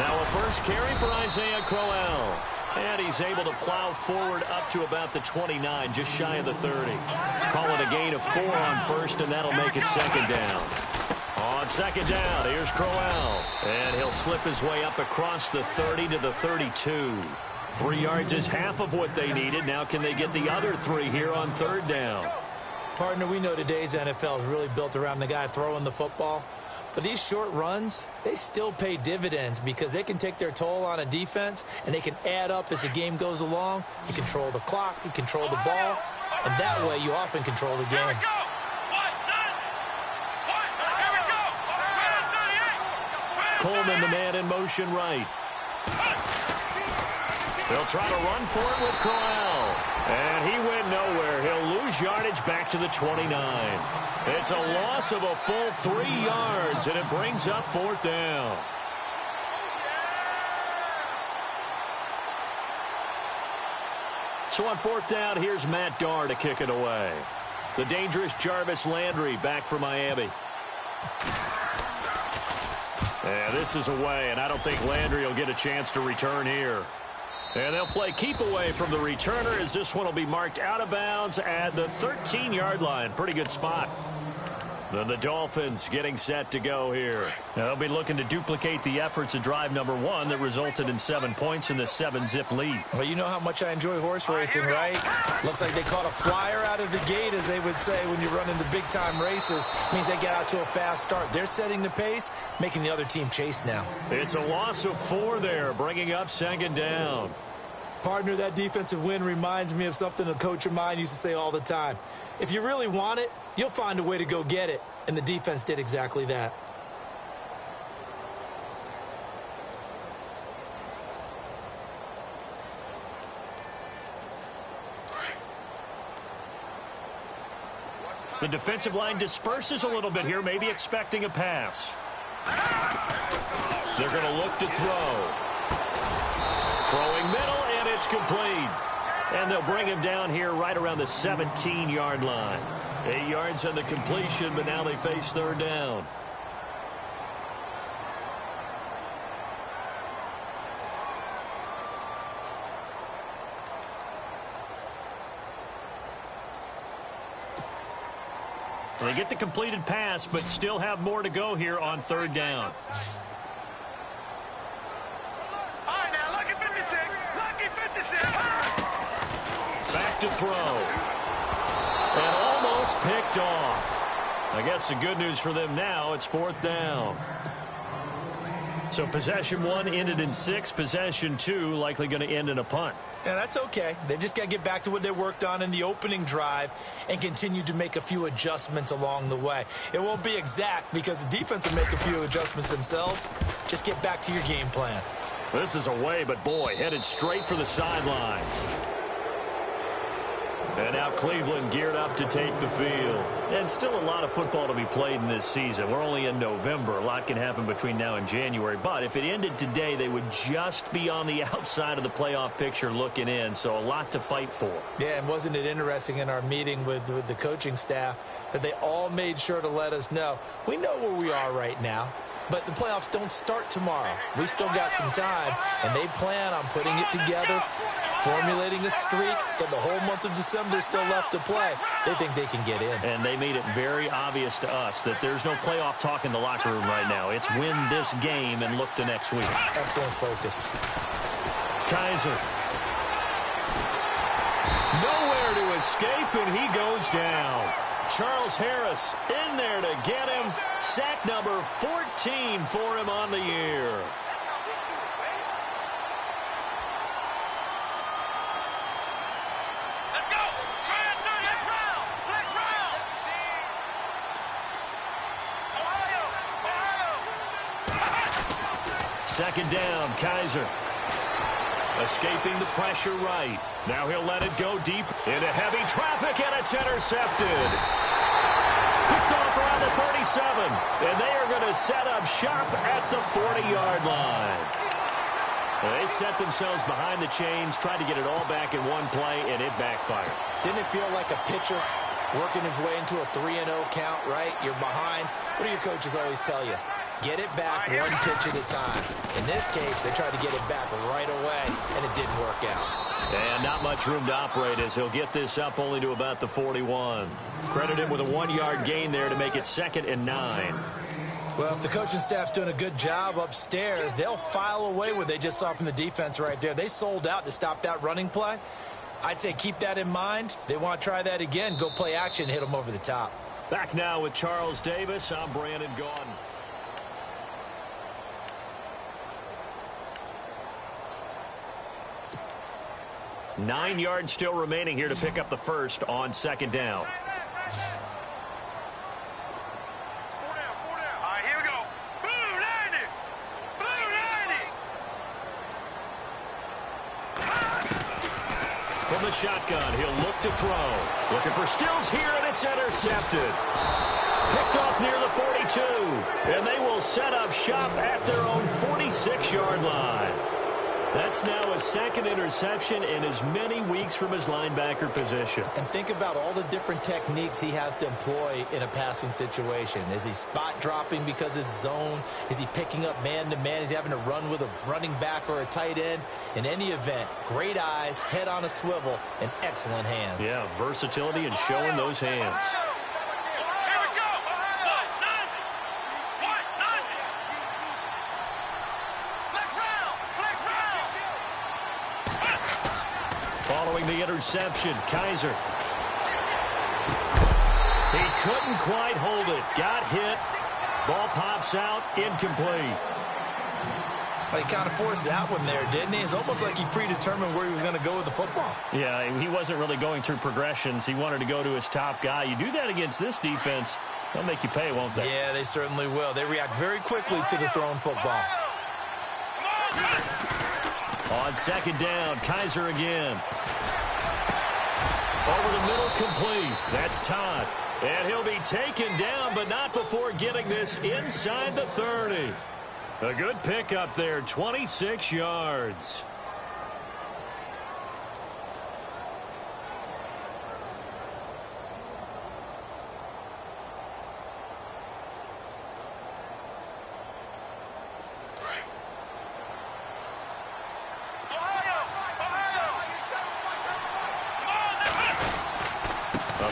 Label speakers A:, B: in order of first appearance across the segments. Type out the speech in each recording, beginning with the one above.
A: Now a first carry for Isaiah Crowell. And he's able to plow forward up to about the 29, just shy of the 30. Call it a gain of 4 on first, and that'll make it second down. On second down, here's Crowell. And he'll slip his way up across the 30 to the 32. 3 yards is half of what they needed. Now can they get the other 3 here on third down?
B: Partner, we know today's NFL is really built around the guy throwing the football. But these short runs, they still pay dividends because they can take their toll on a defense, and they can add up as the game goes along. You control the clock, you control the ball, and that way you often control the game.
A: Coleman, the man in motion right. They'll try to run for it with Crowell. And he went nowhere. He'll lose yardage back to the 29. It's a loss of a full 3 yards, and it brings up fourth down. So on fourth down, here's Matt Darr to kick it away. The dangerous Jarvis Landry back for Miami. And this is away, and I don't think Landry will get a chance to return here. And they'll play keep away from the returner as this one will be marked out of bounds at the 13-yard line. Pretty good spot. Then the Dolphins getting set to go here. Now they'll be looking to duplicate the efforts of drive number 1 that resulted in 7 points in the 7-zip lead.
B: Well, you know how much I enjoy horse racing, right? Looks like they caught a flyer out of the gate, as they would say when you're running the big-time races. Means they get out to a fast start. They're setting the pace, making the other team chase now.
A: It's a loss of 4 there, bringing up second down.
B: Partner, that defensive win reminds me of something a coach of mine used to say all the time. If you really want it, you'll find a way to go get it. And the defense did exactly that.
A: The defensive line disperses a little bit here, maybe expecting a pass. They're going to look to throw. Throwing middle, and it's complete. And they'll bring him down here right around the 17-yard line. 8 yards on the completion, but now they face third down. They get the completed pass, but still have more to go here on third down. Back to throw. And almost picked off. I guess the good news for them now, it's fourth down. So possession 1 ended in 6. Possession 2 likely going to end in a punt.
B: Yeah, that's okay. They've just got to get back to what they worked on in the opening drive and continue to make a few adjustments along the way. It won't be exact because the defense will make a few adjustments themselves. Just get back to your game plan.
A: This is away, but boy, headed straight for the sidelines. And now Cleveland geared up to take the field. And still a lot of football to be played in this season. We're only in November. A lot can happen between now and January. But if it ended today, they would just be on the outside of the playoff picture looking in. So a lot to fight for.
B: Yeah, and wasn't it interesting in our meeting with the coaching staff that they all made sure to let us know. We know where we are right now. But the playoffs don't start tomorrow. We still got some time, and they plan on putting it together, formulating a streak, got the whole month of December still left to play. They think they can get in.
A: And they made it very obvious to us that there's no playoff talk in the locker room right now. It's win this game and look to next week.
B: Excellent focus.
A: Kaiser. Nowhere to escape, and he goes down. Charles Harris in there to get him. Sack number 14 for him on the year.
C: Let's go.
A: Second down, Kaiser. Escaping the pressure right. Now he'll let it go deep into heavy traffic, and it's intercepted. Picked off around the 37, and they are going to set up shop at the 40-yard line. They set themselves behind the chains, tried to get it all back in one play, and it backfired.
B: Didn't it feel like a pitcher working his way into a 3-0 count, right? You're behind. What do your coaches always tell you? Get it back one pitch at a time. In this case, they tried to get it back right away, and it didn't work out.
A: And not much room to operate as he'll get this up only to about the 41. Credit him with a 1-yard gain there to make it 2nd and 9.
B: Well, if the coaching staff's doing a good job upstairs, they'll file away what they just saw from the defense right there. They sold out to stop that running play. I'd say keep that in mind. They want to try that again. Go play action, hit them over the top.
A: Back now with Charles Davis. I'm Brandon Gaudin. Nine yards still remaining here to pick up the first on 2nd down. From the shotgun, he'll look to throw. Looking for Stills here, and it's intercepted. Picked off near the 42, and they will set up shop at their own 46-yard line. That's now his 2nd interception in as many weeks from his linebacker position.
B: And think about all the different techniques he has to employ in a passing situation. Is he spot dropping because it's zone? Is he picking up man-to-man? Is he having to run with a running back or a tight end? In any event, great eyes, head on a swivel, and excellent hands.
A: Yeah, versatility and showing those hands. Following the interception, Kaiser. He couldn't quite hold it. Got hit. Ball pops out. Incomplete.
B: Well, he kind of forced that one there, didn't he? It's almost like he predetermined where he was going to go with the football.
A: Yeah, he wasn't really going through progressions. He wanted to go to his top guy. You do that against this defense, they'll make you pay, won't they?
B: Yeah, they certainly will. They react very quickly to the thrown football.
A: On 2nd down, Kaiser again. Over the middle, complete. That's Todd. And he'll be taken down, but not before getting this inside the 30. A good pickup there, 26 yards.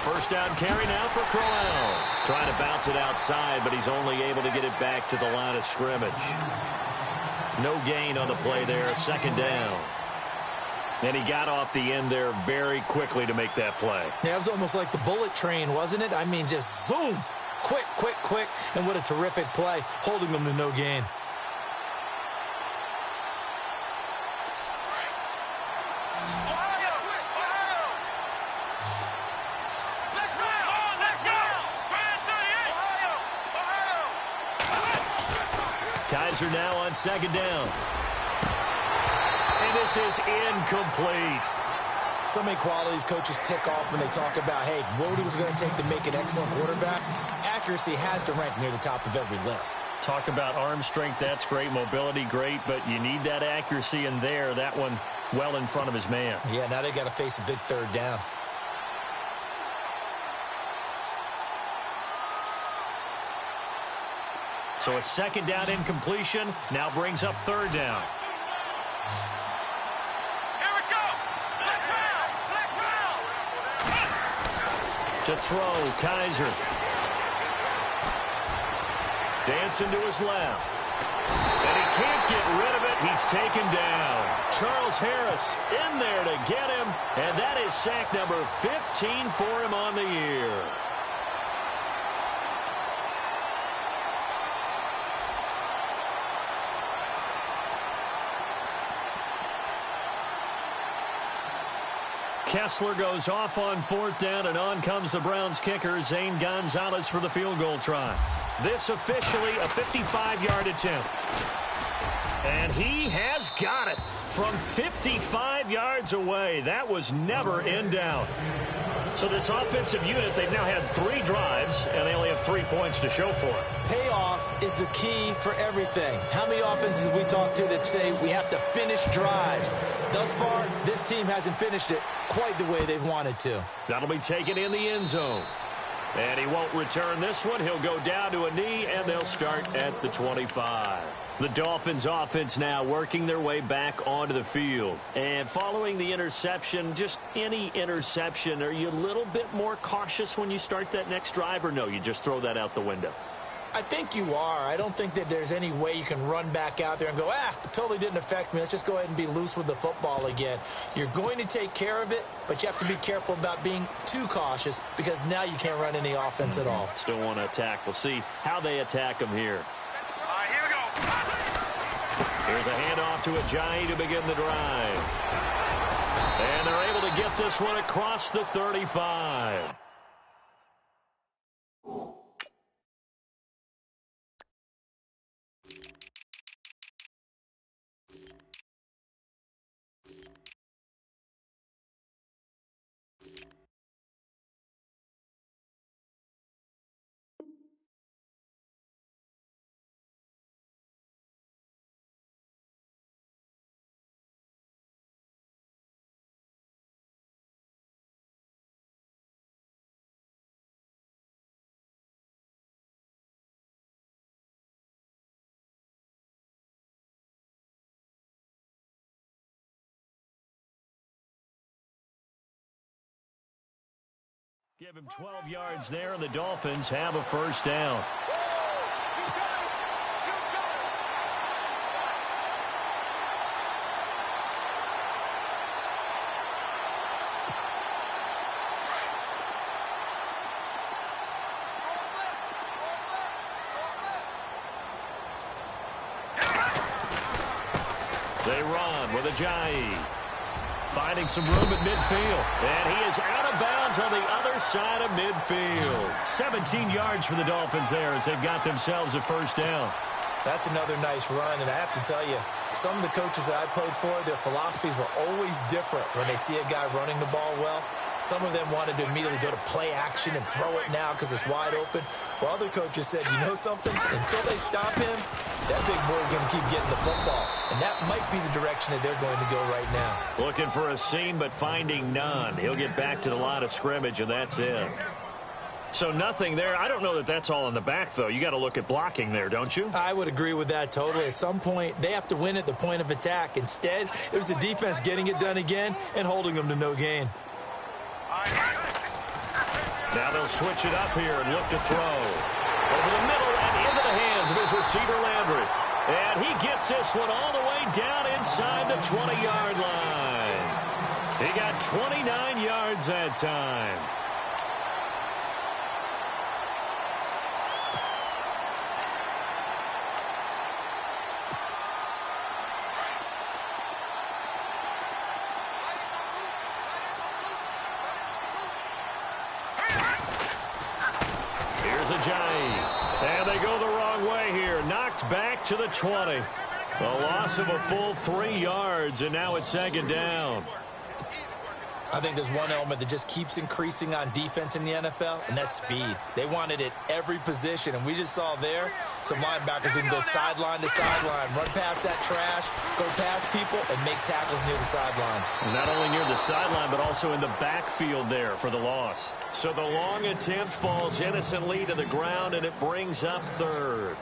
A: First down carry now for Crowell. Trying to bounce it outside, but he's only able to get it back to the line of scrimmage. No gain on the play there, 2nd down. And he got off the end there very quickly to make that play.
B: Yeah, it was almost like the bullet train, wasn't it? I mean, just zoom. Quick, quick, quick. And what a terrific play, holding them to no gain.
A: Kaiser now on 2nd down. And this is incomplete.
B: So many qualities coaches tick off when they talk about, hey, what was it going to take to make an excellent quarterback? Accuracy has to rank near the top of every list.
A: Talk about arm strength, that's great. Mobility, great. But you need that accuracy in there. That one well in front of his man.
B: Yeah, now they got to face a big 3rd down.
A: So a 2nd down incompletion now brings up 3rd down.
C: Here we go.
A: To throw, Kaiser. Dancing to his left. And he can't get rid of it. He's taken down. Charles Harris in there to get him. And that is sack number 15 for him on the year. Kessler goes off on 4th down, and on comes the Browns kicker, Zane Gonzalez, for the field goal try. This officially a 55-yard attempt. And he has got it from 55 yards away. That was never in doubt. So this offensive unit, they've now had 3 drives, and they only have 3 points to show for it.
B: Payoff is the key for everything. How many offenses we talk to that say we have to finish drives? Thus far, this team hasn't finished it quite the way they've wanted to.
A: That'll be taken in the end zone. And he won't return this one. He'll go down to a knee, and they'll start at the 25. The Dolphins offense now working their way back onto the field. And following the interception, just any interception, are you a little bit more cautious when you start that next drive, or no, you just throw that out the window?
B: I think you are. I don't think that there's any way you can run back out there and go, it totally didn't affect me. Let's just go ahead and be loose with the football again. You're going to take care of it, but you have to be careful about being too cautious because now you can't run any offense at all.
A: Still want to attack. We'll see how they attack him here.
C: Here we go.
A: Here's a handoff to Ajayi to begin the drive. And they're able to get this one across the 35. Give him 12 yards there, and the Dolphins have a first down. They run with Ajayi. Finding some room at midfield. And he is out of bounds on the other side of midfield. 17 yards for the Dolphins there as they've got themselves a first down.
B: That's another nice run, and I have to tell you, some of the coaches that I played for, their philosophies were always different when they see a guy running the ball well. Some of them wanted to immediately go to play action and throw it now because it's wide open. While other coaches said, you know something? Until they stop him, that big boy's going to keep getting the football. And that might be the direction that they're going to go right now.
A: Looking for a seam, but finding none. He'll get back to the line of scrimmage, and that's it. So nothing there. I don't know that that's all in the back, though. You got to look at blocking there, don't you?
B: I would agree with that totally. At some point, they have to win at the point of attack. Instead, it was the defense getting it done again and holding them to no gain.
A: Now they'll switch it up here and look to throw. Over the middle and into the hands of his receiver, Landry. And he gets this one all the way down inside the 20-yard line. He got 29 yards that time. And they go the wrong way here. Knocked back to the 20. A loss of a full 3 yards, and now it's second down.
B: I think there's one element that just keeps increasing on defense in the NFL, and that's speed. They want it at every position, and we just saw there some linebackers who can go sideline to sideline, run past that trash, go past people, and make tackles near the sidelines.
A: Not only near the sideline, but also in the backfield there for the loss. So the long attempt falls innocently to the ground, and it brings up third.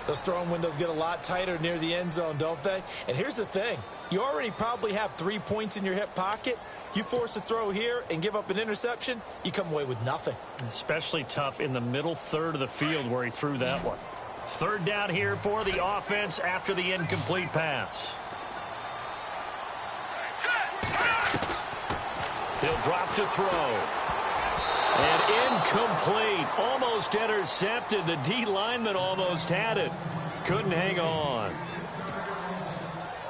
B: Those throwing windows get a lot tighter near the end zone, don't they? And here's the thing. You already probably have 3 points in your hip pocket. You force a throw here and give up an interception, you come away with nothing.
A: Especially tough in the middle third of the field where he threw that one. Third down here for the offense after the incomplete pass. He'll drop to throw. And incomplete. Almost intercepted. The D lineman almost had it. Couldn't hang on.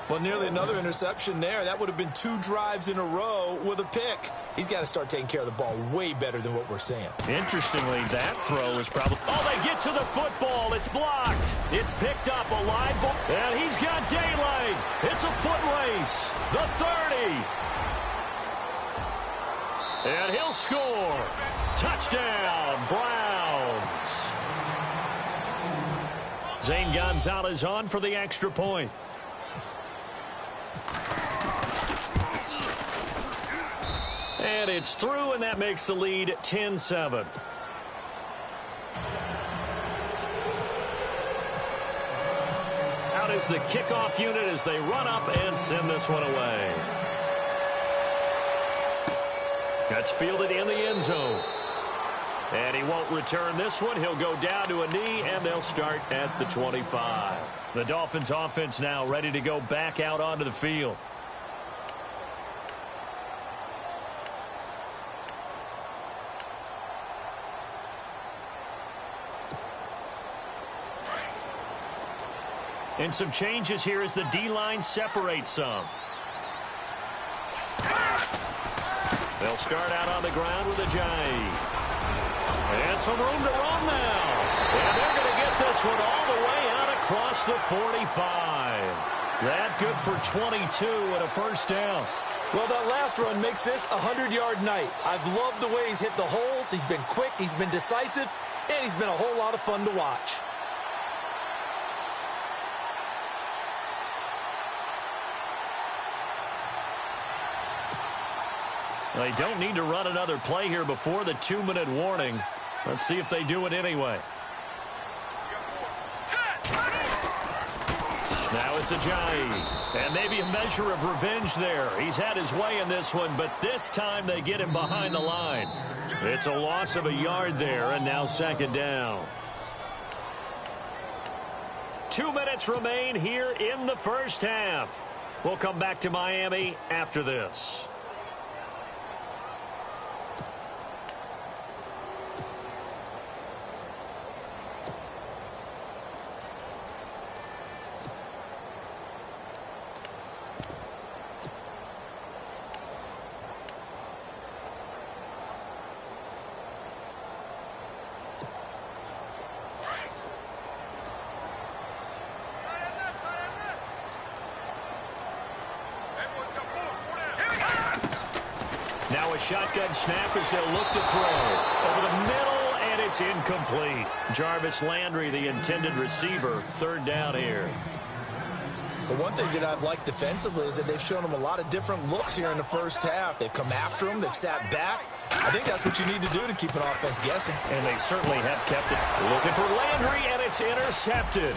B: Well, nearly another interception there. That would have been 2 drives in a row with a pick. He's got to start taking care of the ball way better than what we're seeing.
A: Interestingly, that throw is probably... Oh, they get to the football. It's blocked. It's picked up. A live ball. And he's got daylight. It's a foot race. The 30. And he'll score. Touchdown, Browns. Zane Gonzalez on for the extra point. And it's through, and that makes the lead 10-7. Out is the kickoff unit as they run up and send this one away. That's fielded in the end zone. And he won't return this one. He'll go down to a knee, and they'll start at the 25. The Dolphins offense now ready to go back out onto the field. And some changes here as the D-line separates some. They'll start out on the ground with Ajayi. And some room to run now. And they're going to get this one all the way out across the 45. That good for 22 and a first down.
B: Well, that last run makes this a 100-yard night. I've loved the way he's hit the holes. He's been quick, he's been decisive, and he's been a whole lot of fun to watch.
A: They don't need to run another play here before the 2-minute warning. Let's see if they do it anyway. Now it's Ajayi. And maybe a measure of revenge there. He's had his way in this one, but this time they get him behind the line. It's a loss of a yard there, and now second down. 2 minutes remain here in the first half. We'll come back to Miami after this. Now a shotgun snap as they'll look to throw. Over the middle, and it's incomplete. Jarvis Landry, the intended receiver, third down here.
B: The one thing that I've liked defensively is that they've shown him a lot of different looks here in the first half. They've come after him. They've sat back. I think that's what you need to do to keep an offense guessing.
A: And they certainly have kept it. Looking for Landry, and it's intercepted.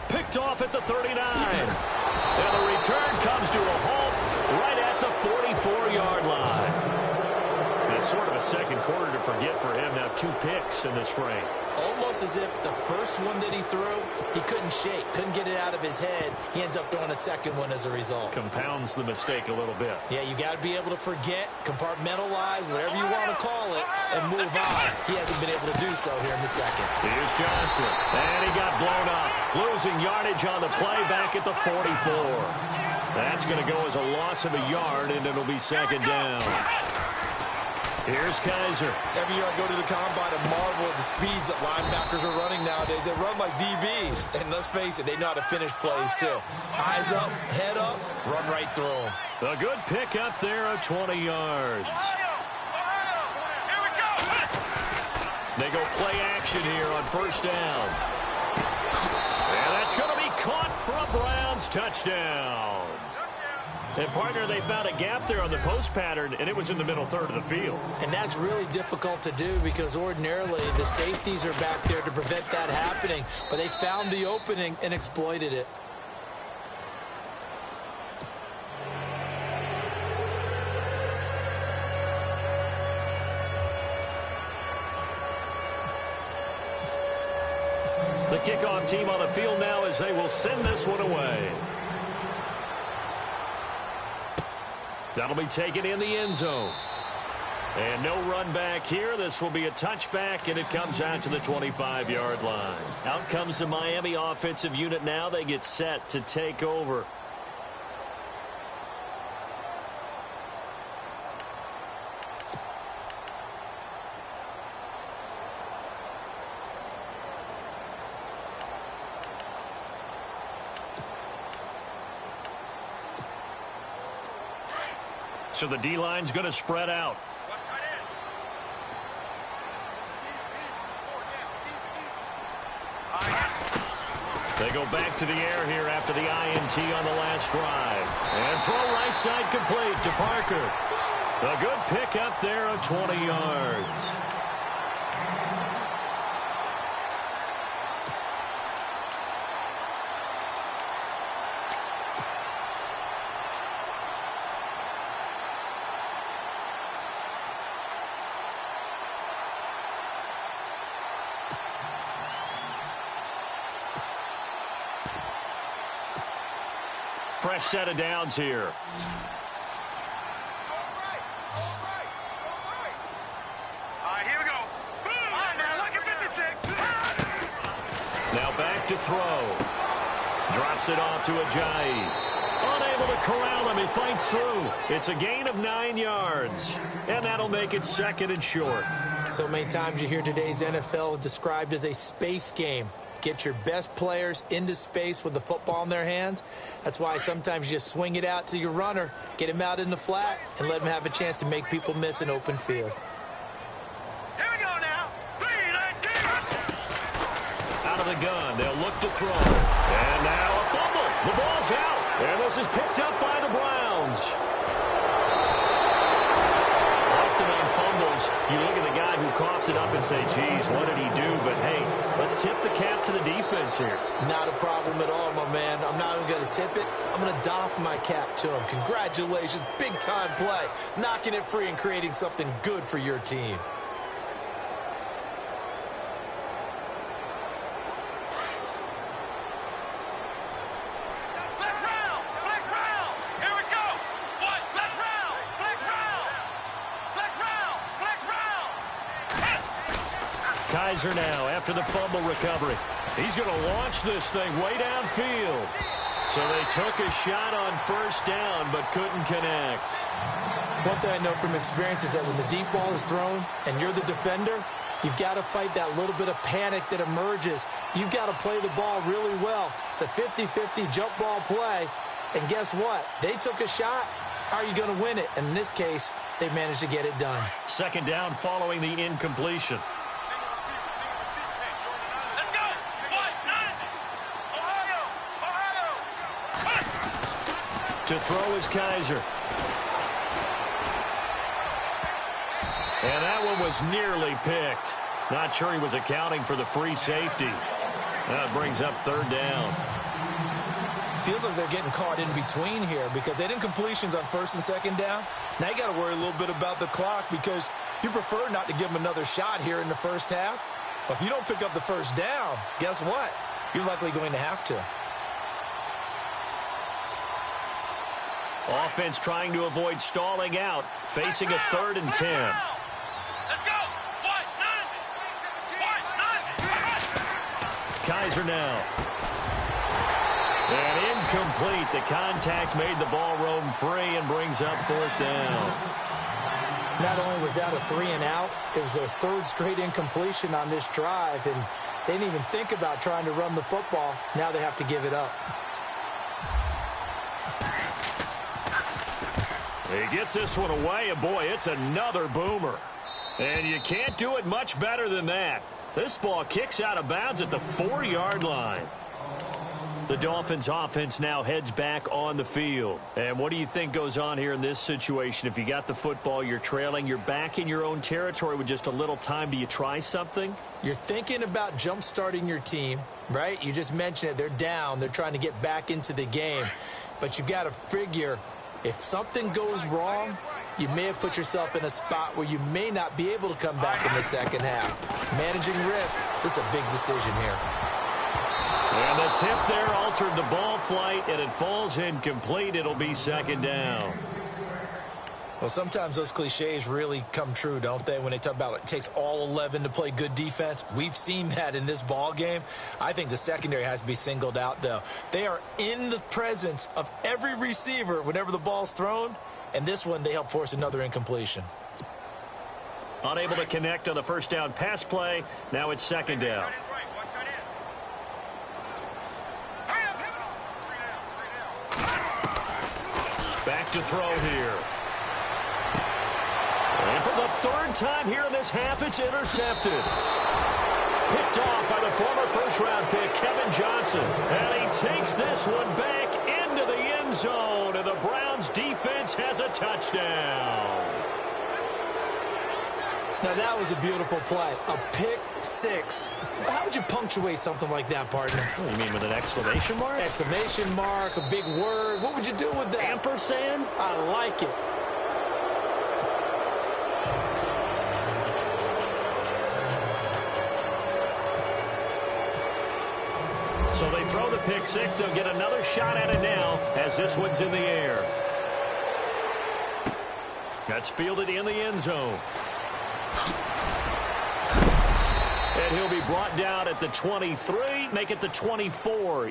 A: Picked off at the 39. And the return comes to a halt right at the 44-yard line. That's sort of a second quarter to forget for him. Now 2 picks in this frame.
B: Almost as if the first one that he threw, he couldn't shake, couldn't get it out of his head. He ends up throwing a second one as a result.
A: Compounds the mistake a little bit.
B: Yeah, you got to be able to forget, compartmentalize, whatever you want to call it, and move on. He hasn't been able to do so here in the second.
A: Here's Johnson, and he got blown up. Losing yardage on the play back at the 44. That's going to go as a loss of a yard, and it'll be second down. Here's Kaiser.
B: Every year I go to the combine and marvel at the speeds that linebackers are running nowadays. They run like DBs. And let's face it, they know how to finish plays too. Eyes up, head up, run right through them.
A: A good pick up there of 20 yards. They go play action here on first down. And that's going to be caught for a Browns touchdown. And, partner, they found a gap there on the post pattern, and it was in the middle third of the field.
B: And that's really difficult to do because ordinarily the safeties are back there to prevent that happening. But they found the opening and exploited it.
A: The kickoff team on the field now as they will send this one away. That'll be taken in the end zone. And no run back here. This will be a touchback, and it comes out to the 25-yard line. Out comes the Miami offensive unit now. They get set to take over. So the D-line's going to spread out. They go back to the air here after the INT on the last drive. And throw right side complete to Parker. A good pickup there of 20 yards. Fresh set of downs here.
C: Here we go. Now look at 56.
A: Now back to throw. Drops it off to Ajayi. Unable to corral him. He fights through. It's a gain of 9 yards. And that'll make it 2nd and short.
B: So many times you hear today's NFL described as a space game. Get your best players into space with the football in their hands. That's why sometimes you just swing it out to your runner, get him out in the flat, and let him have a chance to make people miss an open field.
C: Here we go now.
A: Out of the gun, they'll look to throw. And now a fumble. The ball's out. And this is picked up by the Browns. Often on fumbles, you look at the guy who coughed it up and say, geez, what did he do? But, hey, let's tip the cap to the defense here.
B: Not a problem at all, my man. I'm not even going to tip it. I'm going to doff my cap to him. Congratulations. Big-time play. Knocking it free and creating something good for your team.
A: Kaiser now after the fumble recovery. He's going to launch this thing way downfield. So they took a shot on first down but couldn't connect.
B: One thing I know from experience is that when the deep ball is thrown and you're the defender, you've got to fight that little bit of panic that emerges. You've got to play the ball really well. It's a 50-50 jump ball play. And guess what? They took a shot. How are you going to win it? And in this case, they managed to get it done.
A: 2nd down following the incompletion. To throw is Kaiser. And that one was nearly picked. Not sure he was accounting for the free safety. That brings up 3rd down.
B: Feels like they're getting caught in between here because they didn't completions on 1st and 2nd down. Now you got to worry a little bit about the clock because you prefer not to give them another shot here in the first half. But if you don't pick up the first down, guess what? You're likely going to have to.
A: Offense trying to avoid stalling out, facing a 3rd and 10.
C: Let's go.
A: Kaiser now. And incomplete. The contact made the ball roam free and brings up 4th down.
B: Not only was that a 3 and out, it was their 3rd straight incompletion on this drive, and they didn't even think about trying to run the football. Now they have to give it up.
A: He gets this one away, and boy, it's another boomer. And you can't do it much better than that. This ball kicks out of bounds at the 4-yard line. The Dolphins offense now heads back on the field. And what do you think goes on here in this situation? If you got the football, you're trailing, you're back in your own territory with just a little time. Do you try something?
B: You're thinking about jump-starting your team, right? You just mentioned it. They're down. They're trying to get back into the game. But you got to figure if something goes wrong, you may have put yourself in a spot where you may not be able to come back in the second half. Managing risk, this is a big decision here.
A: And the tip there altered the ball flight, and it falls incomplete. It'll be 2nd down.
B: Well, sometimes those cliches really come true, don't they, when they talk about it takes all 11 to play good defense. We've seen that in this ball game. I think the secondary has to be singled out, though. They are in the presence of every receiver whenever the ball's thrown, and this one they help force another incompletion.
A: Unable to connect on the first down pass play. Now it's 2nd down. Back to throw here. And for the 3rd time here in this half, it's intercepted. Picked off by the former first-round pick, Kevin Johnson. this one back into the end zone, and the Browns defense has a touchdown.
B: Now, that was a beautiful play. A pick six. How would you punctuate something like that, partner?
A: What, you mean with an exclamation mark?
B: Exclamation mark, a big word. What would you do with that?
A: Ampersand?
B: I like it.
A: So they throw the pick six. They'll get another shot at it now as this one's in the air. That's fielded in the end zone. And he'll be brought down at the 23, make it the 24.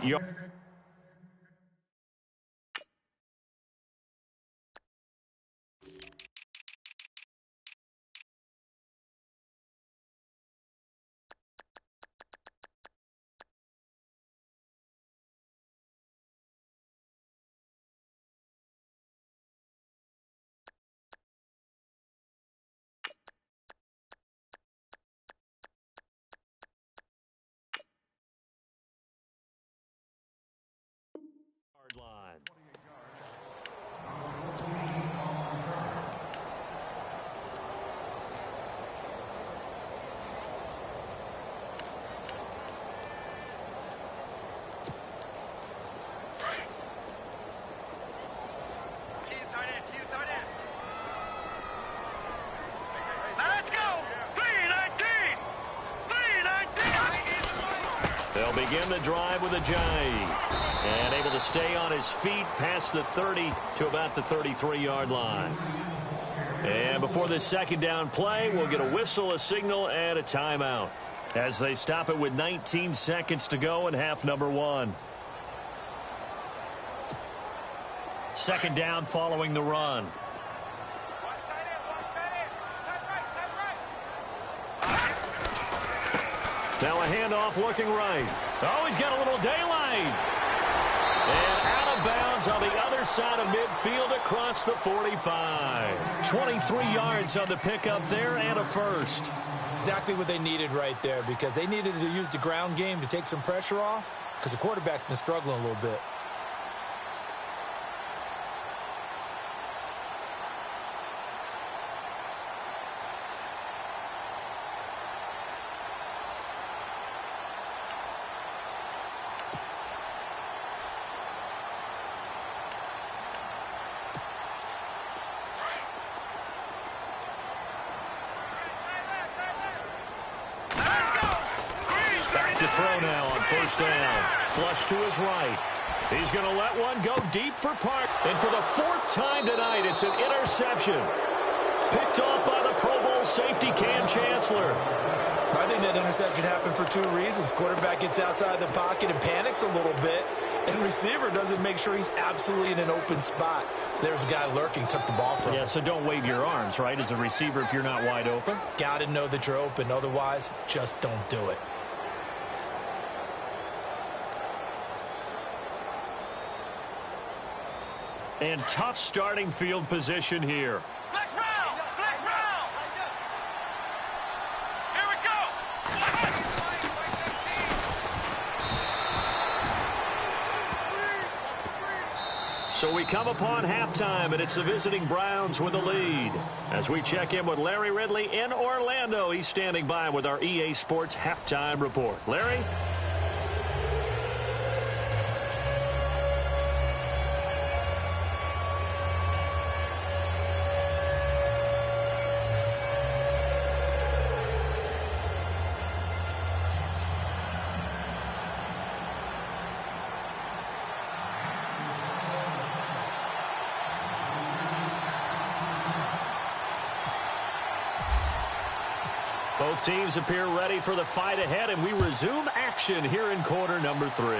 A: Line.
C: Let's go! 319! 319!
A: They'll begin the drive with a Ajayi. And able to stay on his feet past the 30 to about the 33-yard line. And before this second down play, we'll get a whistle, a signal, and a timeout as they stop it with 19 seconds to go in half number one. Second down following the run. Now a handoff looking right. Oh, he's got a little daylight. And out of bounds on the other side of midfield across the 45. 23 yards on the pickup there and a first.
B: Exactly what they needed right there, because they needed to use the ground game to take some pressure off, because the quarterback's been struggling a little bit.
A: Throw now on first down. Flush to his right. He's going to let one go deep for Park. And for the fourth time tonight, it's an interception. Picked off by the Pro Bowl safety Cam Chancellor.
B: I think that interception happened for two reasons. Quarterback gets outside the pocket and panics a little bit, and receiver doesn't make sure he's absolutely in an open spot. So there's a guy lurking, took the ball from him.
A: Yeah, so don't wave your arms, right, as a receiver if you're not wide open.
B: Got to know that you're open. Otherwise, just don't do it.
A: And tough starting field position here.
C: Flex round! Flex round! Here we go!
A: So we come upon halftime, and it's the visiting Browns with the lead. As we check in with Larry Ridley in Orlando, he's standing by with our EA Sports halftime report. Larry? Both teams appear ready for the fight ahead, and we resume action here in quarter number 3.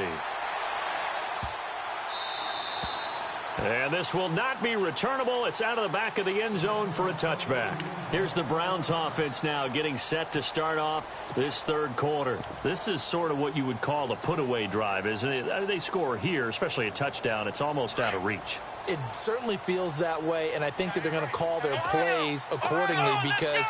A: And this will not be returnable. It's out of the back of the end zone for a touchback. Here's the Browns offense now getting set to start off this third quarter. This is sort of what you would call a put-away drive, isn't it? They score here, especially a touchdown. It's almost out of reach.
B: It certainly feels that way, and I think that they're going to call their plays accordingly, because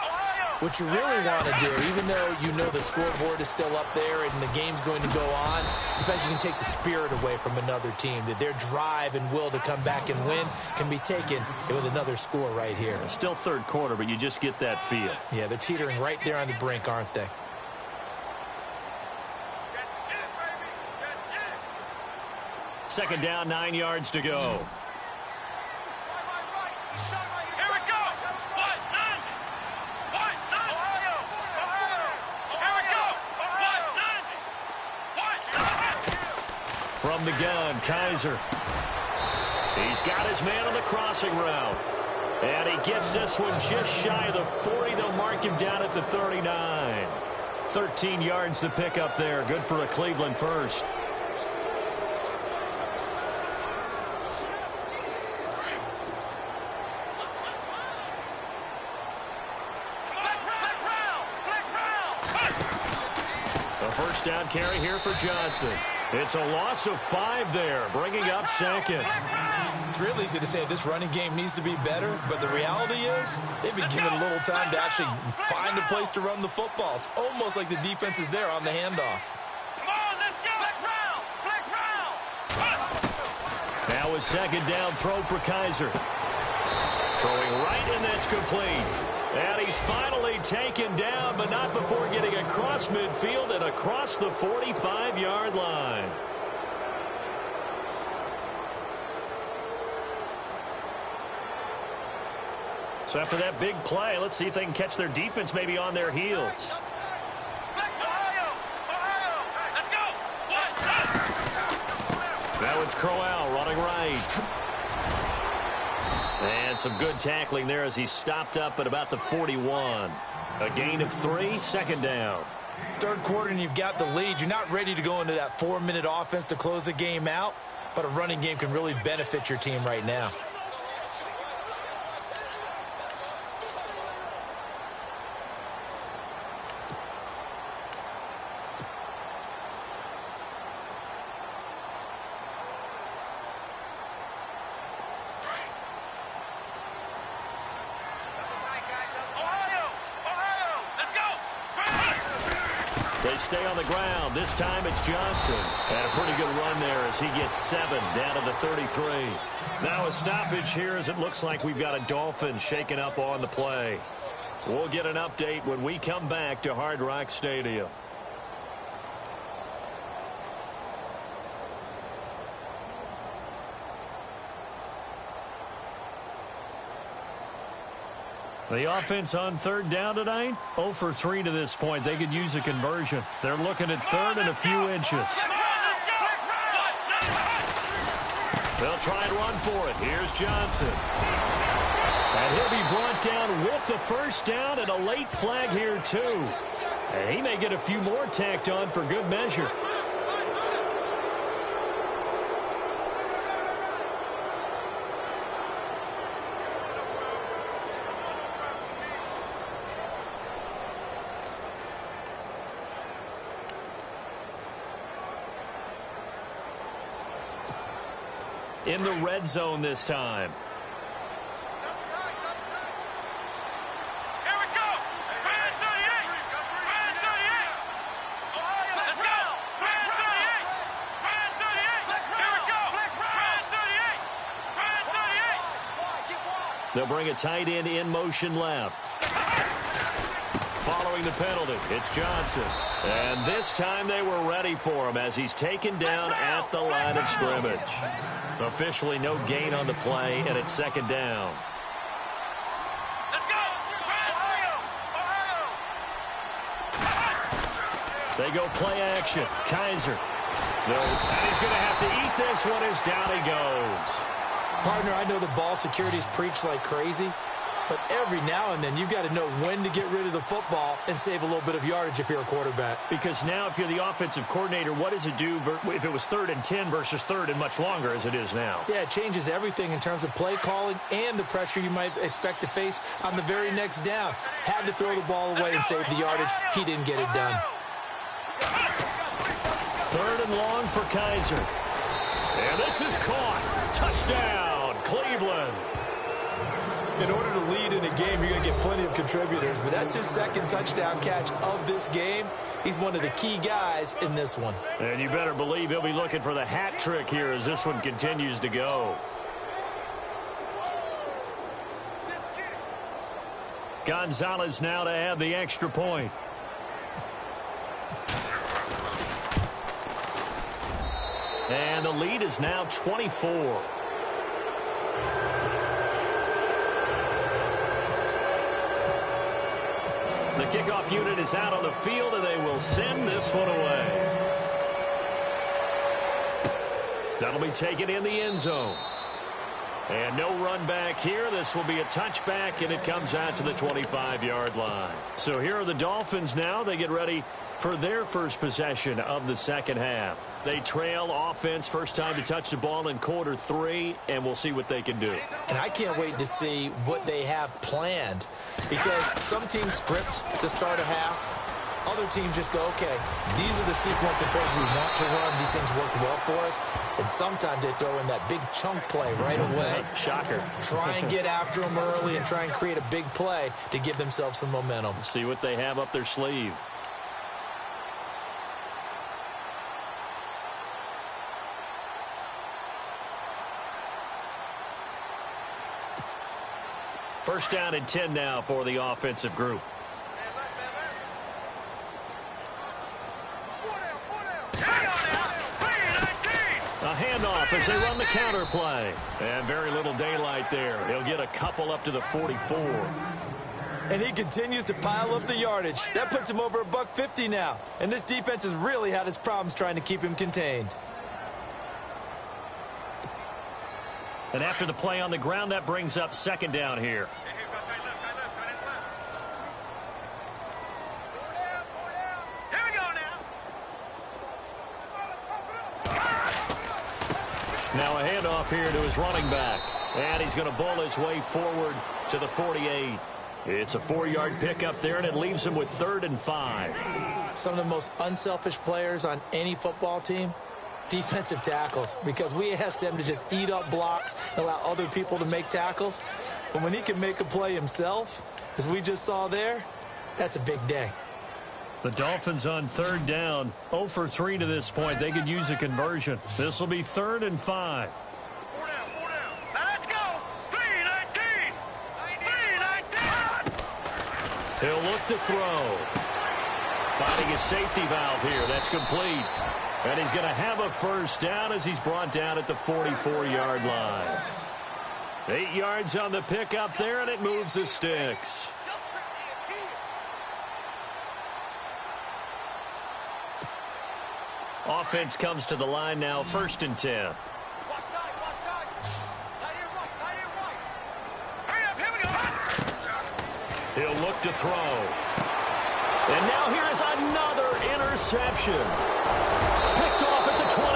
B: What you really want to do, even though you know the scoreboard is still up there and the game's going to go on, in fact, you can take the spirit away from another team, that their drive and will to come back and win can be taken with another score right here.
A: It's still third quarter, but you just get that feel.
B: Yeah, they're teetering right there on the brink, aren't they?
A: Second down, 9 yards to go. From the gun, Kaiser. He's got his man on the crossing route. And he gets this one just shy of the 40. They'll mark him down at the 39. 13 yards to pick up there. Good for a Cleveland first. A first down carry here for Johnson. It's a loss of 5 there, bringing up second.
B: It's real easy to say this running game needs to be better, but the reality is they've been given a little time to actually find a place to run the football. It's almost like the defense is there on the handoff.
C: Come on, let's go. Flex round.
A: Now a second down throw for Kaiser. Throwing right, and that's complete. And he's finally taken down, but not before getting across midfield and across the 45-yard line. So after that big play, let's see if they can catch their defense maybe on their heels. Now it's Crowell running right. And some good tackling there as he stopped up at about the 41. A gain of 3, second down.
B: Third quarter and you've got the lead. You're not ready to go into that 4-minute offense to close the game out, but a running game can really benefit your team right now.
A: They stay on the ground. This time it's Johnson. And a pretty good run there as he gets 7 down to the 33. Now a stoppage here as it looks like we've got a Dolphin shaken up on the play. We'll get an update when we come back to Hard Rock Stadium. The offense on third down tonight, 0 for 3 to this point. They could use a conversion. They're looking at third and a few inches. They'll try and run for it. Here's Johnson. And he'll be brought down with the first down and a late flag here too. And he may get a few more tacked on for good measure. In the red zone this time.
C: Here we go. Brand 38. Brand 38. Let's go. Brand 38. Brand 38. Here we go. Brand 38. Brand 38.
A: They'll bring a tight end in motion left. Following the penalty, it's Johnson. And this time they were ready for him as he's taken down at the line of scrimmage. Officially no gain on the play, and it's second down.
C: Let's go.
A: They go play action. Kaiser. No, and he's going to have to eat this one as down he goes.
B: Partner, I know the ball security is preached like crazy, but every now and then you've got to know when to get rid of the football and save a little bit of yardage if you're a quarterback.
A: Because now if you're the offensive coordinator, what does it do if it was 3rd and 10 versus 3rd and much longer as it is now?
B: Yeah, it changes everything in terms of play calling and the pressure you might expect to face on the very next down. Had to throw the ball away and save the yardage. He didn't get it done.
A: 3rd and long for Kaiser. And this is caught. Touchdown, Cleveland.
B: In order to lead in a game, you're going to get plenty of contributors, but that's his second touchdown catch of this game. He's one of the key guys in this one.
A: And you better believe he'll be looking for the hat trick here as this one continues to go. Gonzalez now to add the extra point. And the lead is now 24. The kickoff unit is out on the field, and they will send this one away. That'll be taken in the end zone. And no run back here. This will be a touchback, and it comes out to the 25-yard line. So here are the Dolphins now. They get ready for their first possession of the second half. They trail offense, first time to touch the ball in quarter 3, and we'll see what they can do.
B: And I can't wait to see what they have planned, because some teams script to start a half. Other teams just go, okay, these are the sequence of plays we want to run. These things worked well for us. And sometimes they throw in that big chunk play right away.
A: Shocker.
B: Try and get after them early and try and create a big play to give themselves some momentum.
A: See what they have up their sleeve. First down and 10 now for the offensive group. A handoff as they run the counter play. And very little daylight there. He'll get a couple up to the 44.
B: And he continues to pile up the yardage. That puts him over $150 now. And this defense has really had its problems trying to keep him contained.
A: And after the play on the ground, that brings up second down here. Now a handoff here to his running back. And he's going to bowl his way forward to the 48. It's a 4-yard pickup there, and it leaves him with 3rd and 5.
B: Some of the most unselfish players on any football team, defensive tackles, because we ask them to just eat up blocks and allow other people to make tackles. But when he can make a play himself, as we just saw there, that's a big day.
A: The Dolphins on 3rd down, 0 for 3 to this point. They could use a conversion. This will be 3rd and 5.
C: Now let's go. 3-19. 3-19.
A: He'll look to throw. Finding a safety valve here. That's complete. And he's going to have a first down as he's brought down at the 44-yard line. 8 yards on the pickup there, and it moves the sticks. Offense comes to the line now, 1st and 10. He'll look to throw. And now here is another interception. Picked off at the 28.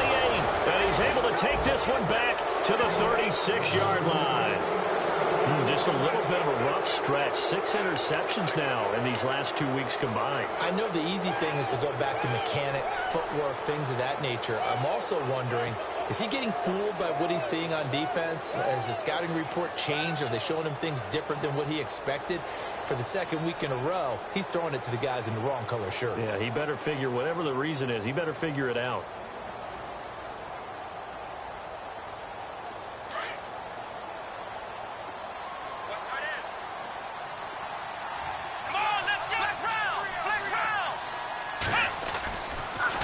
A: And he's able to take this one back to the 36-yard line. Just a little bit of a rough stretch. 6 interceptions now in these last 2 weeks combined.
B: I know the easy thing is to go back to mechanics, footwork, things of that nature. I'm also wondering, is he getting fooled by what he's seeing on defense? Has the scouting report changed? Are they showing him things different than what he expected? For the 2nd week in a row, he's throwing it to the guys in the wrong color shirts.
A: Yeah, he better figure, whatever the reason is, he better figure it out.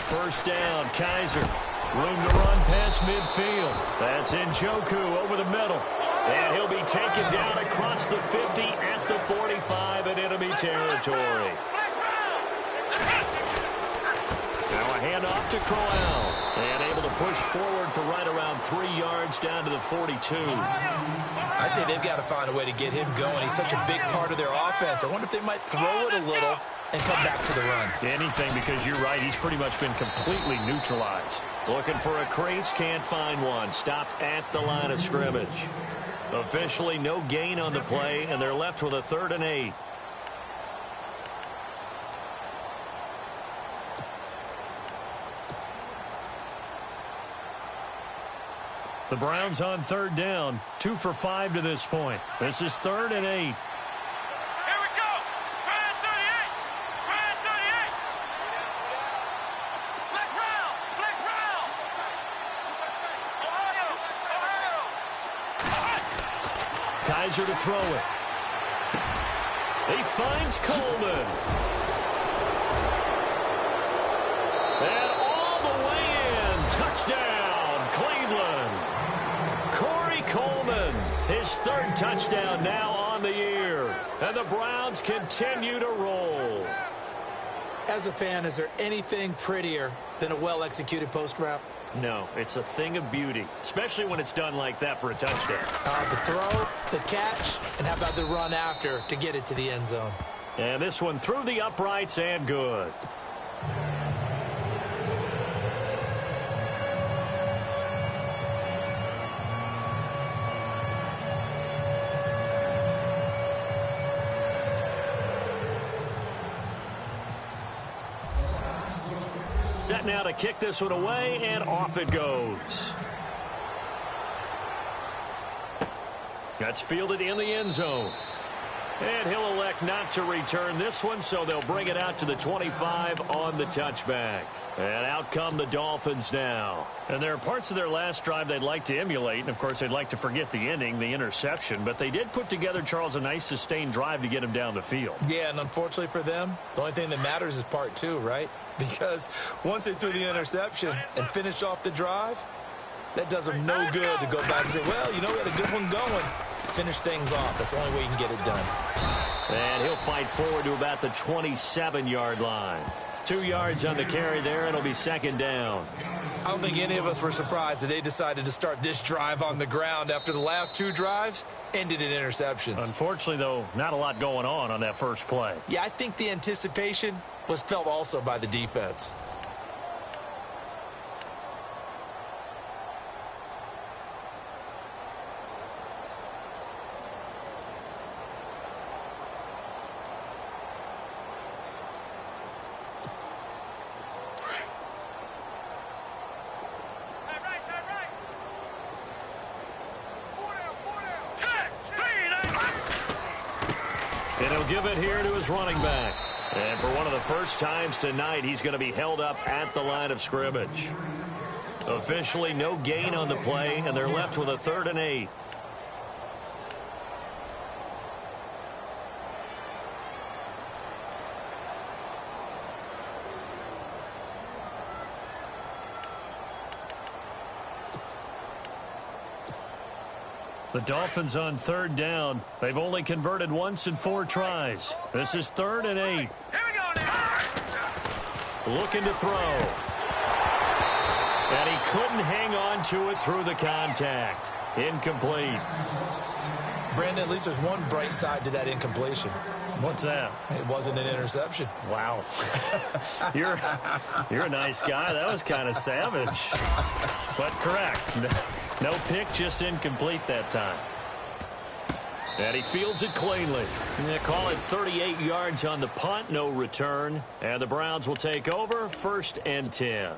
A: First down, Kaiser. Room to run past midfield. That's Njoku over the middle. And he'll be taken down across the 50 at the 45 in enemy territory. Now a handoff to Crowell. And able to push forward for right around 3 yards down to the 42.
B: I'd say they've got to find a way to get him going. He's such a big part of their offense. I wonder if they might throw it a little and come back to the run.
A: Anything, because you're right, he's pretty much been completely neutralized. Looking for a crease, can't find one. Stopped at the line of scrimmage. Officially no gain on the play, and they're left with a 3rd and 8. The Browns on third down, 2 for 5 to this point. This is 3rd and 8.
C: Here we go. Brand 38. Brand 38. Flex round. Flex round. Ohio.
A: Kaiser to throw it. He finds Coleman. And all the way in. Touchdown, Cleveland. Corey Coleman, his 3rd touchdown now on the year. And the Browns continue to roll.
B: As a fan, is there anything prettier than a well-executed post route?
A: No, it's a thing of beauty, especially when it's done like that for a touchdown.
B: The throw, the catch, and how about the run after to get it to the end zone?
A: And this one through the uprights and good. Set now to kick this one away, and off it goes. That's fielded in the end zone. And he'll elect not to return this one, so they'll bring it out to the 25 on the touchback. And out come the Dolphins now. And there are parts of their last drive they'd like to emulate. And, of course, they'd like to forget the ending, the interception. But they did put together, Charles, a nice sustained drive to get him down the field.
B: Yeah, and unfortunately for them, the only thing that matters is part 2, right? Because once they threw the interception and finished off the drive, that does them no good to go back and say, well, you know, we had a good one going. Finish things off. That's the only way you can get it done.
A: And he'll fight forward to about the 27-yard line. 2 yards on the carry there. It'll be 2nd down.
B: I don't think any of us were surprised that they decided to start this drive on the ground after the last 2 drives ended in interceptions.
A: Unfortunately, though, not a lot going on that first play.
B: Yeah, I think the anticipation was felt also by the defense.
A: And he'll give it here to his running back. And for one of the first times tonight, he's going to be held up at the line of scrimmage. Officially, no gain on the play, and they're left with a 3rd and 8. The Dolphins on 3rd down. They've only converted once in 4 tries. This is 3rd and 8.
C: Here we go now.
A: Looking to throw. And he couldn't hang on to it through the contact. Incomplete.
B: Brandon, at least there's one bright side to that incompletion.
A: What's that?
B: It wasn't an interception.
A: Wow. You're a nice guy. That was kind of savage. But correct. No pick, just incomplete that time. And he fields it cleanly. They call it 38 yards on the punt, no return. And the Browns will take over, 1st and 10.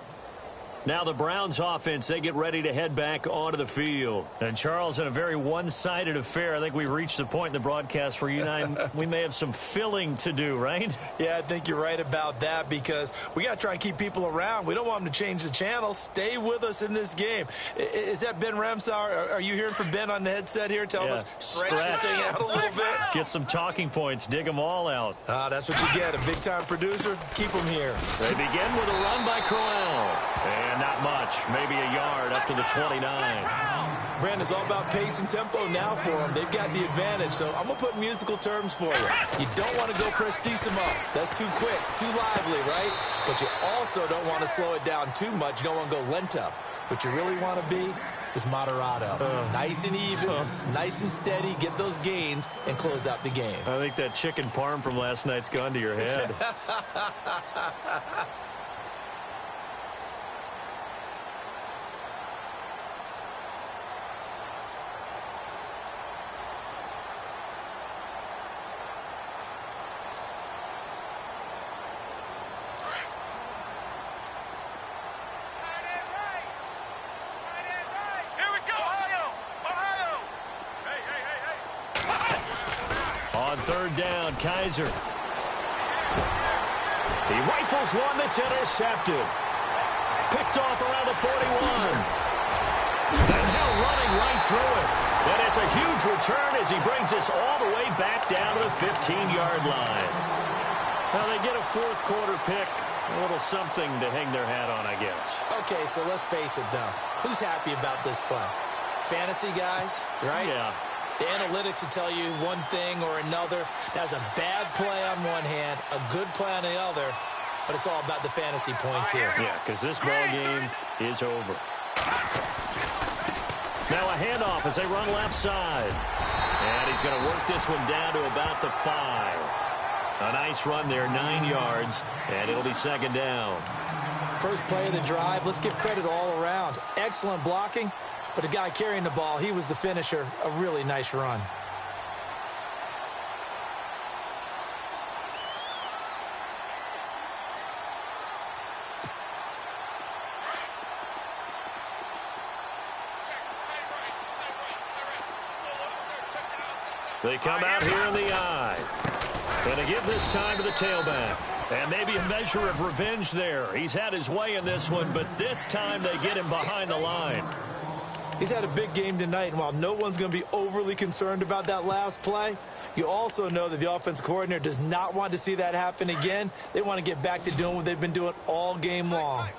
A: Now the Browns offense, they get ready to head back onto the field. And Charles, in a very one-sided affair, I think we've reached the point in the broadcast where you and I, we may have some filling to do, right?
B: Yeah, I think you're right about that because we got to try and keep people around. We don't want them to change the channel. Stay with us in this game. Is that Ben Ramsauer? Are you hearing from Ben on the headset here? Tell us, stretch this thing out a little bit.
A: Get some talking points. Dig them all out.
B: That's what you get. A big-time producer. Keep them here.
A: They begin with a run by Crowell. And not much. Maybe a yard up to the 29.
B: Brandon, it's all about pace and tempo now for them. They've got the advantage, so I'm going to put musical terms for you. You don't want to go prestissimo. That's too quick, too lively, right? But you also don't want to slow it down too much. You don't want to go lento. What you really want to be is moderato. Nice and even, nice and steady, get those gains, and close out the game.
A: I think that chicken parm from last night's gone to your head.
C: Here we go.
A: third down. Kaiser. He rifles one that's intercepted. Picked off around the 41. And now running right through it. And it's a huge return as he brings us all the way back down to the 15-yard line. Well, they get a fourth quarter pick. A little something to hang their hat on, I guess.
B: Okay, so let's face it, though. Who's happy about this play? Fantasy guys, right?
A: Yeah.
B: The analytics will tell you one thing or another. That's a bad play on one hand, a good play on the other, but it's all about the fantasy points here.
A: Yeah, because this ball game is over. Now a handoff as they run left side. And he's going to work this one down to about the 5. A nice run there, 9 yards, and it'll be second down.
B: First play of the drive, let's give credit all around. Excellent blocking, but the guy carrying the ball, he was the finisher. A really nice run.
A: They come out here in the eye. Going to give this time to the tailback. And maybe a measure of revenge there. He's had his way in this one, but this time they get him behind the line.
B: He's had a big game tonight, and while no one's going to be overly concerned about that last play, you also know that the offense coordinator does not want to see that happen again. They want to get back to doing what they've been doing all game long.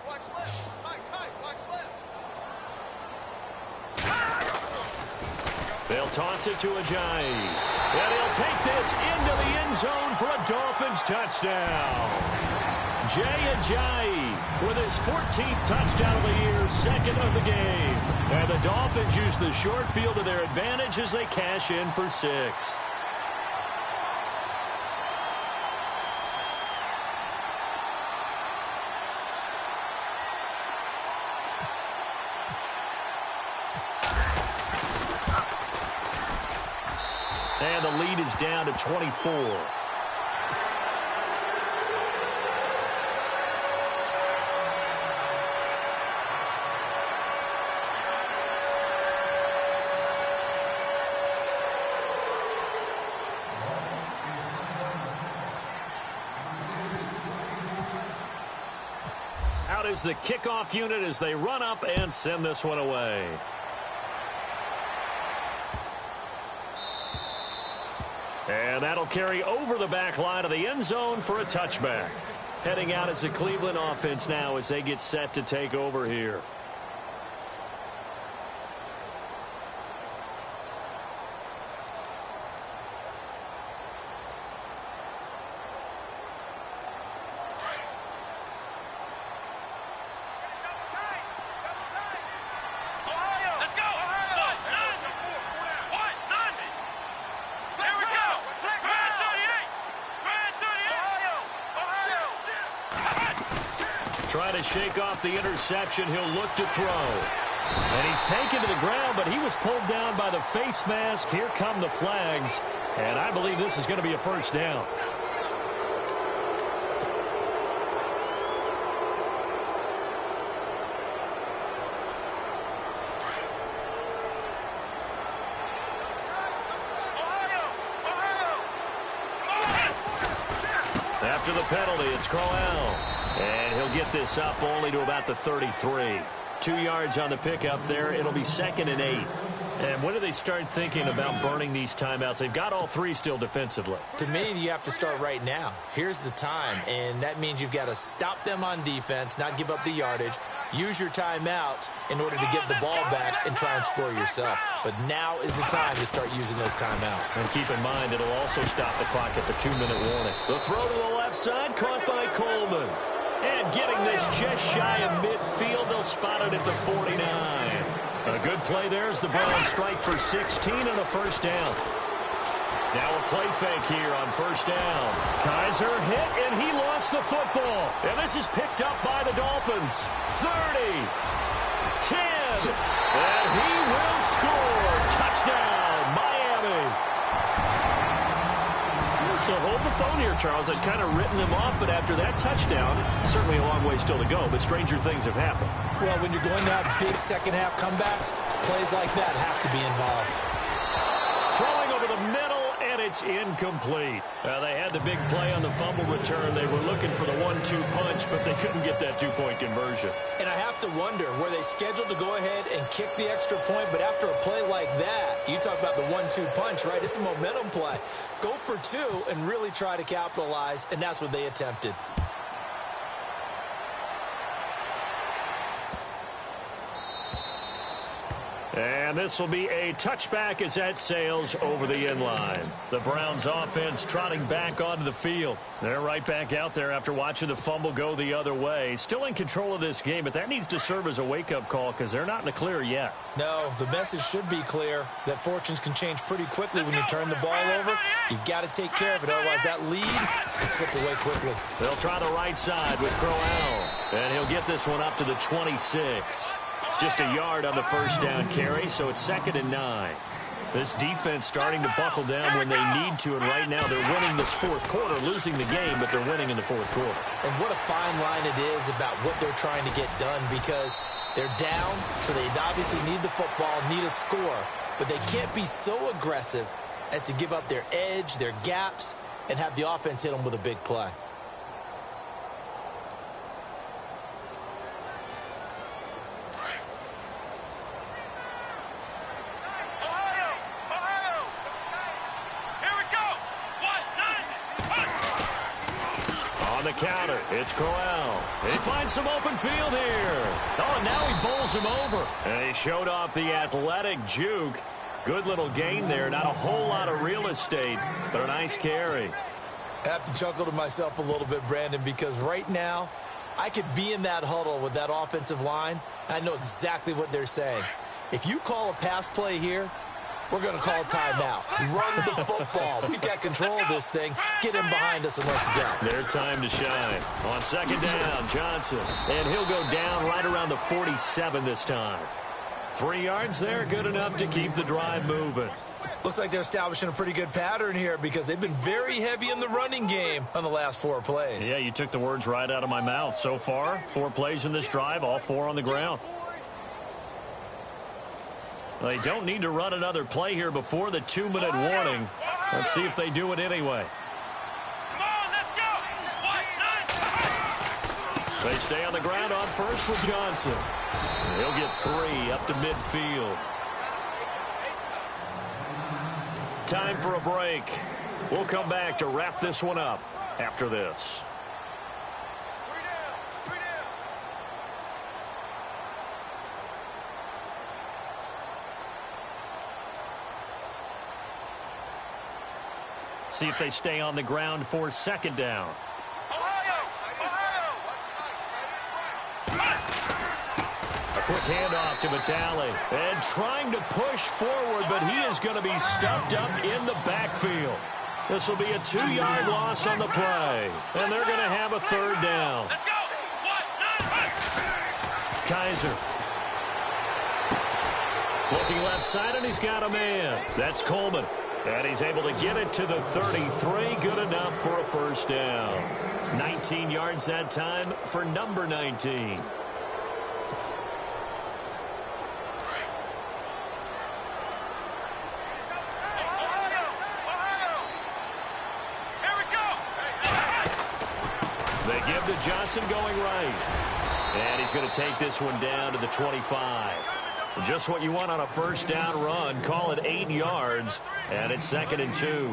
A: They'll toss it to Ajayi. And he'll take this into the end zone for a Dolphins touchdown. Jay Ajayi with his 14th touchdown of the year, second of the game. And the Dolphins use the short field to their advantage as they cash in for 6. And the lead is down to 24. Out is the kickoff unit as they run up and send this one away. And that'll carry over the back line of the end zone for a touchback. Heading out is the Cleveland offense now as they get set to take over here. Trying to shake off the interception, he'll look to throw. And he's taken to the ground, but he was pulled down by the face mask. Here come the flags, and I believe this is going to be a first down. After the penalty, it's Crowell. And he'll get this up only to about the 33. 2 yards on the pickup there. It'll be 2nd and 8. And when do they start thinking about burning these timeouts? They've got all 3 still defensively.
B: To me, you have to start right now. Here's the time, and that means you've got to stop them on defense, not give up the yardage, use your timeouts in order to get the ball back and try and score yourself. But now is the time to start using those timeouts.
A: And keep in mind, it'll also stop the clock at the 2-minute warning. The throw to the left side, caught by Coleman. And getting this just shy of midfield, they'll spot it at the 49. A good play there as the Browns strike for 16 and a first down. Now a play fake here on first down. Kaiser hit, and he lost the football. And this is picked up by the Dolphins. 30, 10, and he will score. Touchdown, Miami. So hold the phone here, Charles. I'd kind of written them off, but after that touchdown, certainly a long way still to go, but stranger things have happened.
B: Well, when you're going to have big second-half comebacks, plays like that have to be involved.
A: Throwing over the middle, and it's incomplete. They had the big play on the fumble return. They were looking for the 1-2 punch, but they couldn't get that two-point conversion.
B: And I have to wonder, were they scheduled to go ahead and kick the extra point? But after a play like that, you talk about the 1-2 punch, right? It's a momentum play. Go for two and really try to capitalize, and that's what they attempted.
A: And this will be a touchback as that sails over the inline. The Browns offense trotting back onto the field. They're right back out there after watching the fumble go the other way. Still in control of this game, but that needs to serve as a wake-up call because they're not in the clear yet.
B: No, the message should be clear that fortunes can change pretty quickly when you turn the ball over. You've got to take care of it, otherwise that lead can slip away quickly.
A: They'll try the right side with Crowell, and he'll get this one up to the 26. Just a yard on the first down carry, so it's 2nd and 9. This defense starting to buckle down when they need to, and right now they're winning this fourth quarter, losing the game, but they're winning in the fourth quarter.
B: And what a fine line it is about what they're trying to get done, because they're down, so they obviously need the football, need a score, but they can't be so aggressive as to give up their edge, their gaps, and have the offense hit them with a big play.
A: Counter. It's Crowell. He finds some open field here. Oh, and now he bowls him over. And he showed off the athletic juke. Good little gain there. Not a whole lot of real estate, but a nice carry.
B: I have to chuckle to myself a little bit, Brandon, because right now I could be in that huddle with that offensive line, and I know exactly what they're saying. If you call a pass play here, we're going to call timeout. Run the football. We've got control of this thing. Get him behind us and let's go.
A: Their time to shine. On 2nd down, Johnson. And he'll go down right around the 47 this time. 3 yards there, good enough to keep the drive moving.
B: Looks like they're establishing a pretty good pattern here because they've been very heavy in the running game on the last 4 plays.
A: Yeah, you took the words right out of my mouth. So far, 4 plays in this drive, all 4 on the ground. They don't need to run another play here before the 2-minute warning. Let's see if they do it anyway.
C: Come on, let's go.
A: They stay on the ground on first with Johnson. He'll get 3 up to midfield. Time for a break. We'll come back to wrap this one up after this. See if they stay on the ground for 2nd down. A quick handoff to Vitale. And trying to push forward, but he is going to be stuffed up in the backfield. This will be a 2-yard loss on the play. And they're going to have a 3rd down.
C: Let's go.
A: Kaiser. Looking left side, and he's got a man. That's Coleman. And he's able to get it to the 33. Good enough for a 1st down. 19 yards that time for number 19. They give to Johnson going right. And he's going to take this one down to the 25. Just what you want on a 1st down run. Call it 8 yards. And it's 2nd and 2.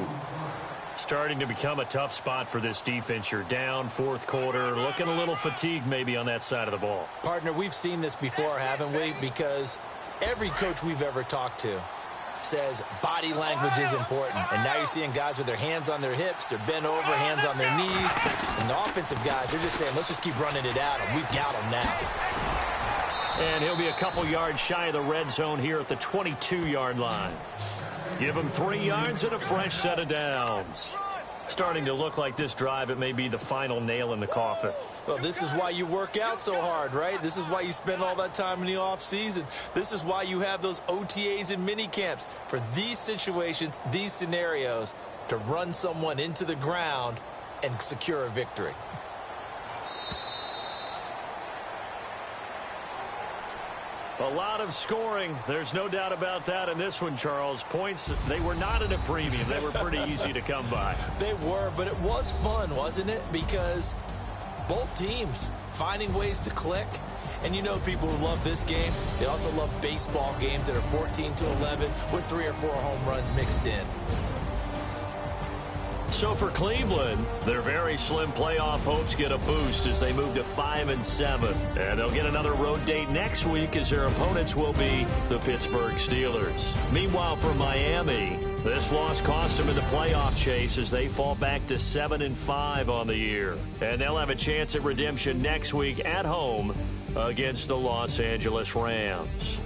A: Starting to become a tough spot for this defense. You're down 4th quarter. Looking a little fatigued maybe on that side of the ball.
B: Partner, we've seen this before, haven't we? Because every coach we've ever talked to says body language is important. And now you're seeing guys with their hands on their hips. They're bent over, hands on their knees. And the offensive guys, they're just saying, let's just keep running it at them. We've got them now.
A: And he'll be a couple yards shy of the red zone here at the 22-yard line. Give him 3 yards and a fresh set of downs. Starting to look like this drive, it may be the final nail in the coffin.
B: Well, this is why you work out so hard, right? This is why you spend all that time in the offseason. This is why you have those OTAs and mini camps for these situations, these scenarios, to run someone into the ground and secure a victory.
A: A lot of scoring. There's no doubt about that in this one, Charles. Points, they were not at a premium. They were pretty easy to come by.
B: They were, but it was fun, wasn't it? Because both teams finding ways to click. And you know people who love this game, they also love baseball games that are 14-11 with 3 or 4 home runs mixed in.
A: So for Cleveland, their very slim playoff hopes get a boost as they move to 5-7. And they'll get another road date next week as their opponents will be the Pittsburgh Steelers. Meanwhile, for Miami, this loss cost them in the playoff chase as they fall back to 7-5 on the year. And they'll have a chance at redemption next week at home against the Los Angeles Rams.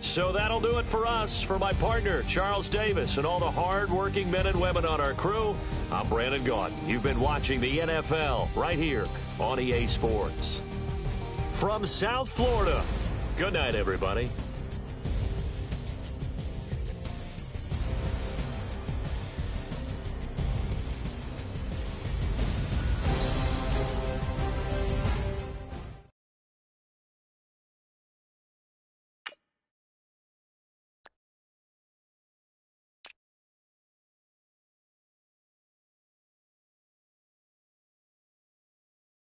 A: So that'll do it for us. For my partner, Charles Davis, and all the hard-working men and women on our crew, I'm Brandon Gaudin. You've been watching the NFL right here on EA Sports. From South Florida, good night, everybody.